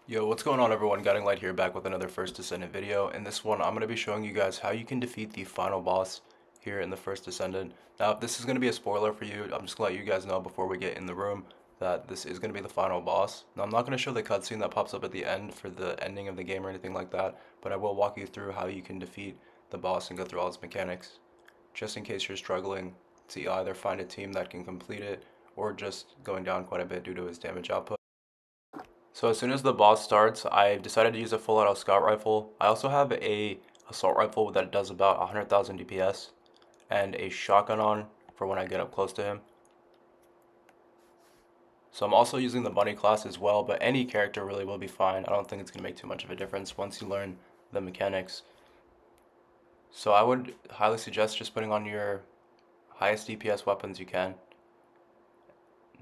Yo, what's going on everyone? Guiding Light here, back with another First Descendant video. In this one, I'm going to be showing you guys how you can defeat the final boss here in the First Descendant. Now, this is going to be a spoiler for you. I'm just going to let you guys know before we get in the room that this is going to be the final boss. Now, I'm not going to show the cutscene that pops up at the end for the ending of the game or anything like that, but I will walk you through how you can defeat the boss and go through all its mechanics, just in case you're struggling to either find a team that can complete it or just going down quite a bit due to his damage output. So as soon as the boss starts, I've decided to use a full auto scout rifle. I also have a assault rifle that does about 100,000 DPS and a shotgun on for when I get up close to him. So I'm also using the bunny class as well, but any character really will be fine. I don't think it's going to make too much of a difference once you learn the mechanics. So I would highly suggest just putting on your highest DPS weapons you can.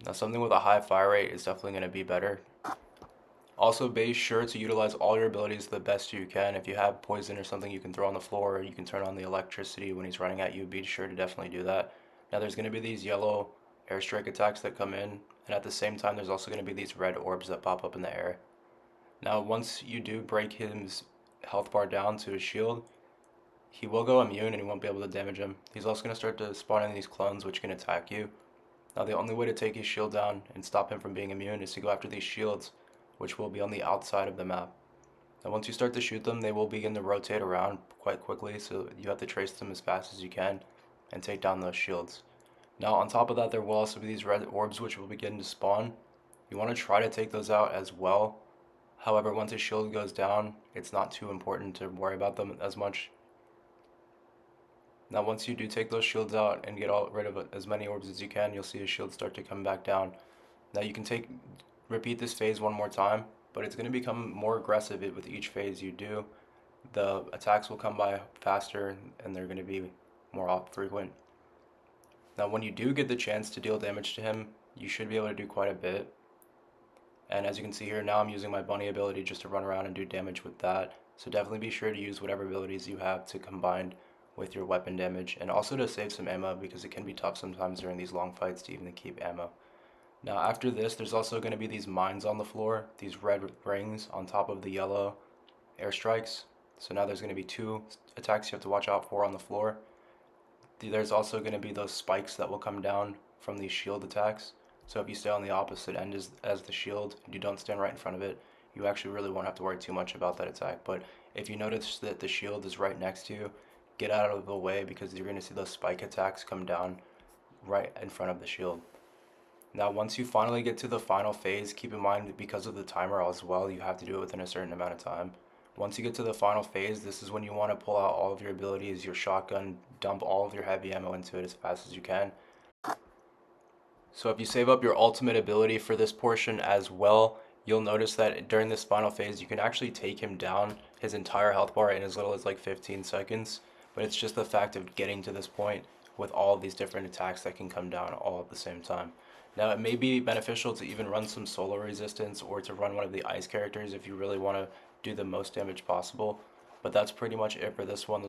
Now something with a high fire rate is definitely going to be better. Also, be sure to utilize all your abilities the best you can. If you have poison or something you can throw on the floor, or you can turn on the electricity when he's running at you, be sure to definitely do that. Now there's going to be these yellow airstrike attacks that come in, and at the same time there's also going to be these red orbs that pop up in the air. Now once you do break his health bar down to his shield, he will go immune and you won't be able to damage him. He's also going to start to spawn in these clones which can attack you. Now the only way to take his shield down and stop him from being immune is to go after these shields, which will be on the outside of the map. And once you start to shoot them, they will begin to rotate around quite quickly, so you have to trace them as fast as you can and take down those shields. Now on top of that, there will also be these red orbs which will begin to spawn. You want to try to take those out as well. However, once his shield goes down, it's not too important to worry about them as much. Now once you do take those shields out and get rid of as many orbs as you can, you'll see his shield start to come back down. Now you can repeat this phase one more time, but it's going to become more aggressive with each phase you do. The attacks will come by faster and they're going to be more frequent. Now when you do get the chance to deal damage to him, you should be able to do quite a bit. And as you can see here, now I'm using my bunny ability just to run around and do damage with that. So definitely be sure to use whatever abilities you have to combine with your weapon damage, and also to save some ammo because it can be tough sometimes during these long fights to even keep ammo. Now after this, there's also going to be these mines on the floor, these red rings on top of the yellow airstrikes. So now there's going to be two attacks you have to watch out for on the floor. There's also going to be those spikes that will come down from these shield attacks. So if you stay on the opposite end as the shield, and you don't stand right in front of it, you actually really won't have to worry too much about that attack. But if you notice that the shield is right next to you, get out of the way because you're going to see those spike attacks come down right in front of the shield. Now once you finally get to the final phase, keep in mind that because of the timer as well, you have to do it within a certain amount of time. Once you get to the final phase, this is when you want to pull out all of your abilities, your shotgun, dump all of your heavy ammo into it as fast as you can. So if you save up your ultimate ability for this portion as well, you'll notice that during this final phase you can actually take him down his entire health bar in as little as like 15 seconds. But it's just the fact of getting to this point with all of these different attacks that can come down all at the same time. Now it may be beneficial to even run some solo resistance or to run one of the ice characters if you really want to do the most damage possible. But that's pretty much it for this one.